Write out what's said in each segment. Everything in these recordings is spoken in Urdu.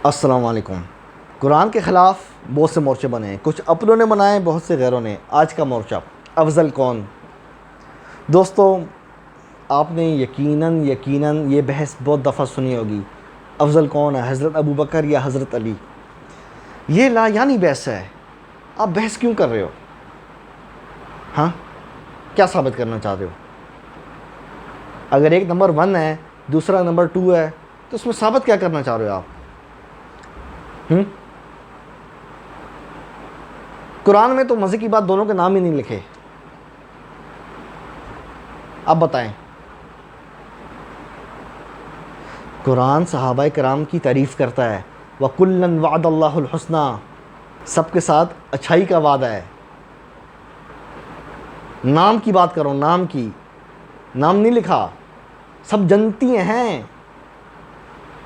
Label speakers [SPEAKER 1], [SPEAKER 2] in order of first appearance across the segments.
[SPEAKER 1] السلام علیکم۔ قرآن کے خلاف بہت سے مورچے بنے ہیں، کچھ اپنوں نے بنائے، بہت سے غیروں نے۔ آج کا مورچہ افضل کون؟ دوستو، آپ نے یقیناً یہ بحث بہت دفعہ سنی ہوگی، افضل کون ہے، حضرت ابو بکر یا حضرت علی؟ یہ لا یعنی بحث ہے۔ آپ بحث کیوں کر رہے ہو؟ ہاں، کیا ثابت کرنا چاہتے ہو؟ اگر ایک نمبر 1 ہے، دوسرا نمبر 2 ہے، تو اس میں ثابت کیا کرنا چاہ رہے ہو آپ؟ قرآن میں تو مزے کی بات دونوں کے نام ہی نہیں لکھے۔ اب بتائیں، قرآن صحابہ کرام کی تعریف کرتا ہے، وَكُلًّا وَعَدَ اللَّهُ الْحُسْنَى، سب کے ساتھ اچھائی کا وعدہ ہے۔ نام کی بات کرو، نام کی، نام نہیں لکھا، سب جنتی ہیں۔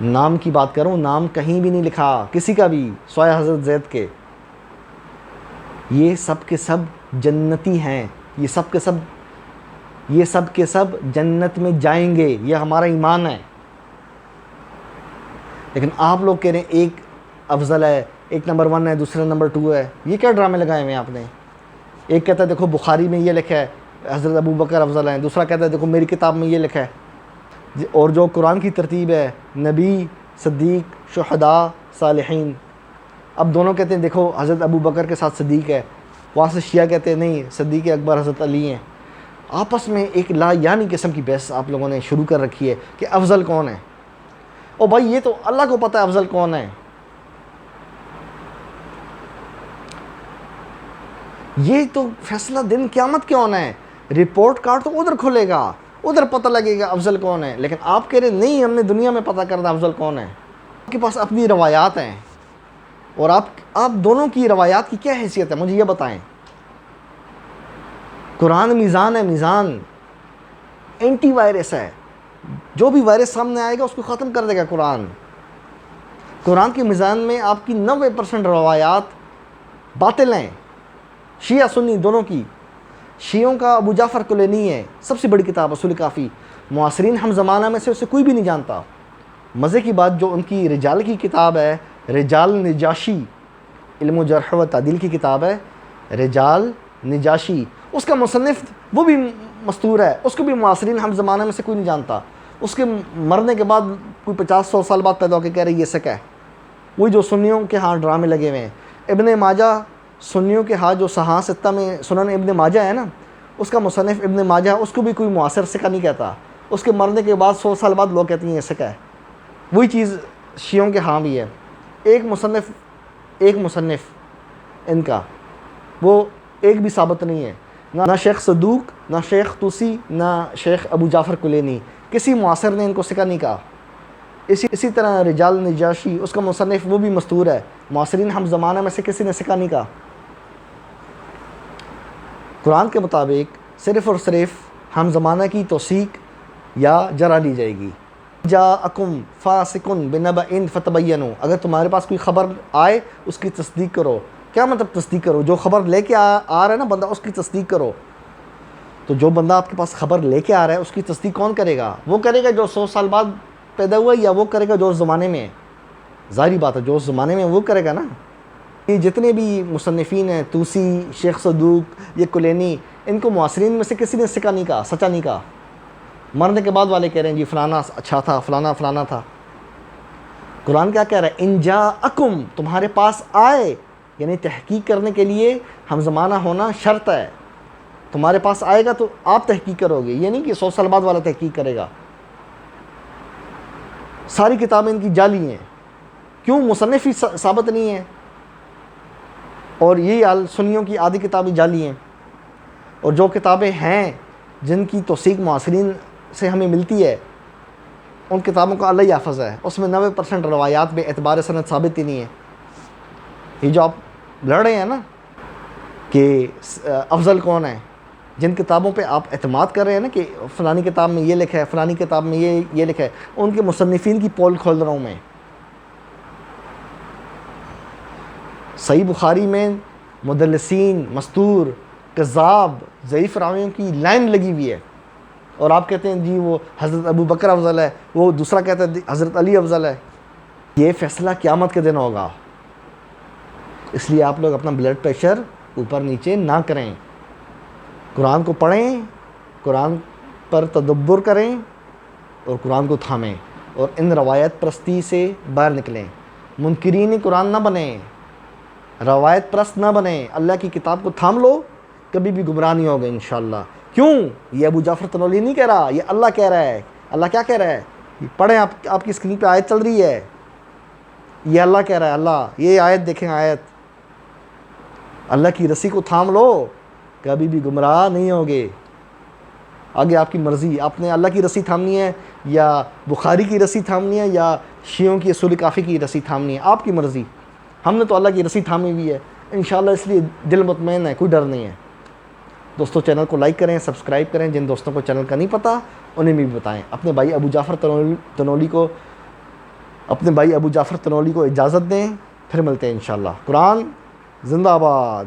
[SPEAKER 1] نام کی بات کرو، نام کہیں بھی نہیں لکھا کسی کا بھی سوائے حضرت زید کے۔ یہ سب کے سب جنتی ہیں، یہ سب کے سب جنت میں جائیں گے، یہ ہمارا ایمان ہے۔ لیکن آپ لوگ کہہ رہے ہیں ایک افضل ہے، ایک نمبر 1 ہے، دوسرا نمبر 2 ہے۔ یہ کیا ڈرامے لگائے ہوئے ہیں آپ نے؟ ایک کہتا ہے دیکھو بخاری میں یہ لکھا ہے حضرت ابو بکر افضل ہیں، دوسرا کہتا ہے دیکھو میری کتاب میں یہ لکھا ہے۔ اور جو قرآن کی ترتیب ہے، نبی، صدیق، شہداء، صالحین، اب دونوں کہتے ہیں دیکھو حضرت ابو بکر کے ساتھ صدیق ہے، وہاں سے شیعہ کہتے ہیں نہیں، صدیق اکبر حضرت علی ہیں۔ آپس میں ایک لا یعنی قسم کی بحث آپ لوگوں نے شروع کر رکھی ہے کہ افضل کون ہے۔ او بھائی، یہ تو اللہ کو پتہ ہے افضل کون ہے۔ یہ تو فیصلہ دن قیامت کے ہونا ہے، رپورٹ کارڈ تو ادھر کھلے گا، ادھر پتہ لگے گا افضل کون ہے۔ لیکن آپ کہہ رہے نہیں، ہم نے دنیا میں پتہ کرنا افضل کون ہے۔ آپ کے پاس اپنی روایات ہیں، اور آپ دونوں کی روایات کی کیا حیثیت ہے مجھے یہ بتائیں۔ قرآن میزان ہے، میزان اینٹی وائرس ہے، جو بھی وائرس سامنے آئے گا اس کو ختم کر دے گا قرآن۔ قرآن کے میزان میں آپ کی 90% روایات باطل ہیں، شیعہ سنی دونوں کی۔ شیعوں کا ابو جعفر کلینی ہے، سب سے بڑی کتاب اصول کافی، معاصرین ہم زمانہ میں سے اسے کوئی بھی نہیں جانتا۔ مزے کی بات، جو ان کی رجال کی کتاب ہے، رجال نجاشی، علم و جرح و تعدیل کی کتاب ہے، رجال نجاشی، اس کا مصنف وہ بھی مستور ہے، اس کو بھی معاصرین ہم زمانہ میں سے کوئی نہیں جانتا۔ اس کے مرنے کے بعد کوئی 50-100 سال بعد پیدا ہو کے کہہ رہے یہ سک ہے۔ وہی جو سنیوں کے ہاں ڈرامے لگے ہوئے ہیں۔ ابن ماجہ، سنیوں کے ہاں جو صحاح ستہ میں سنن ابن ماجہ ہے نا، اس کا مصنف ابن ماجہ، اس کو بھی کوئی معاصر سکہ نہیں کہتا۔ اس کے مرنے کے بعد 100 سال بعد لوگ کہتے ہیں یہ سکہ ہے۔ وہی چیز شیعوں کے ہاں بھی ہے۔ ایک مصنف ان کا، وہ ایک بھی ثابت نہیں ہے، نہ شیخ صدوق، نہ شیخ طوسی، نہ شیخ ابو جعفر کلینی، کسی معاصر نے ان کو سکہ نہیں کہا۔ اسی طرح رجال نجاشی، اس کا مصنف وہ بھی مستور ہے، معاصرین ہم زمانہ میں سے کسی نے سکہ نہیں کہا۔ قرآن کے مطابق صرف اور صرف ہم زمانہ کی توثیق یا جرح لی جائے گی۔ جاءکم فاسق بنبأ فتبینوا، اگر تمہارے پاس کوئی خبر آئے اس کی تصدیق کرو۔ کیا مطلب تصدیق کرو؟ جو خبر لے کے آ رہا ہے نا بندہ، اس کی تصدیق کرو۔ تو جو بندہ آپ کے پاس خبر لے کے آ رہا ہے اس کی تصدیق کون کرے گا؟ وہ کرے گا جو 100 سال بعد پیدا ہوا، یا وہ کرے گا جو اس زمانے میں ہے؟ ظاہری بات ہے جو اس زمانے میں وہ کرے گا نا۔ یہ جتنے بھی مصنفین ہیں، طوسی، شیخ صدوق، یہ کلینی، ان کو معاصرین میں سے کسی نے سکہ نہیں کہا، سچا نہیں کہا۔ مرنے کے بعد والے کہہ رہے ہیں جی فلانا اچھا تھا، فلانا تھا۔ قرآن کیا کہہ رہا ہے؟ ان جاءکم، تمہارے پاس آئے، یعنی تحقیق کرنے کے لیے ہم زمانہ ہونا شرط ہے۔ تمہارے پاس آئے گا تو آپ تحقیق کرو گے، یہ نہیں کہ 100 سال بعد والا تحقیق کرے گا۔ ساری کتابیں ان کی جعلی ہیں، کیوں؟ مصنف ہی ثابت نہیں ہے۔ اور یہی حال سنیوں کی آدھی کتابیں جعلی ہیں، اور جو کتابیں ہیں جن کی توثیق معاصرین سے ہمیں ملتی ہے، ان کتابوں کا اللہ ہی حافظ ہے، اس میں 90% روایات میں اعتبار سند ثابت ہی نہیں ہے۔ یہ جو آپ لڑ رہے ہیں نا کہ افضل کون ہے، جن کتابوں پہ آپ اعتماد کر رہے ہیں نا کہ فلانی کتاب میں یہ لکھا ہے، فلانی کتاب میں یہ لکھا ہے، ان کے مصنفین کی پول کھول رہا ہوں میں۔ صحیح بخاری میں مدلسین، مستور، کذاب، ضعیف راویوں کی لائن لگی ہوئی ہے، اور آپ کہتے ہیں جی وہ حضرت ابو بکر افضل ہے، وہ دوسرا کہتا ہے حضرت علی افضل ہے۔ یہ فیصلہ قیامت کے دن ہوگا، اس لیے آپ لوگ اپنا بلڈ پریشر اوپر نیچے نہ کریں، قرآن کو پڑھیں، قرآن پر تدبر کریں اور قرآن کو تھامیں، اور ان روایت پرستی سے باہر نکلیں۔ منکرین قرآن نہ بنیں، روایت پرست نہ بنیں، اللہ کی کتاب کو تھام لو، کبھی بھی گمراہ نہیں ہوگے انشاءاللہ۔ کیوں؟ یہ ابو جعفر تنولی نہیں کہہ رہا، یہ اللہ کہہ رہا ہے۔ اللہ کیا کہہ رہا ہے؟ پڑھیں، آپ کی اسکرین پہ آیت چل رہی ہے، یہ اللہ کہہ رہا ہے۔ اللہ، یہ آیت دیکھیں، آیت، اللہ کی رسی کو تھام لو، کبھی بھی گمراہ نہیں ہوگے۔ آگے آپ کی مرضی، آپ نے اللہ کی رسی تھامنی ہے یا بخاری کی رسی تھامنی ہے یا شیعوں کی اصول کافی کی رسی تھامنی ہے، آپ کی مرضی۔ ہم نے تو اللہ کی رسی تھامی ہوئی ہے انشاءاللہ، اس لیے دل مطمئن ہے، کوئی ڈر نہیں ہے۔ دوستو چینل کو لائک کریں، سبسکرائب کریں، جن دوستوں کو چینل کا نہیں پتہ انہیں بھی بتائیں۔ اپنے بھائی ابو جعفر تنولی کو اجازت دیں، پھر ملتے ہیں انشاءاللہ۔ قرآن زندہ باد۔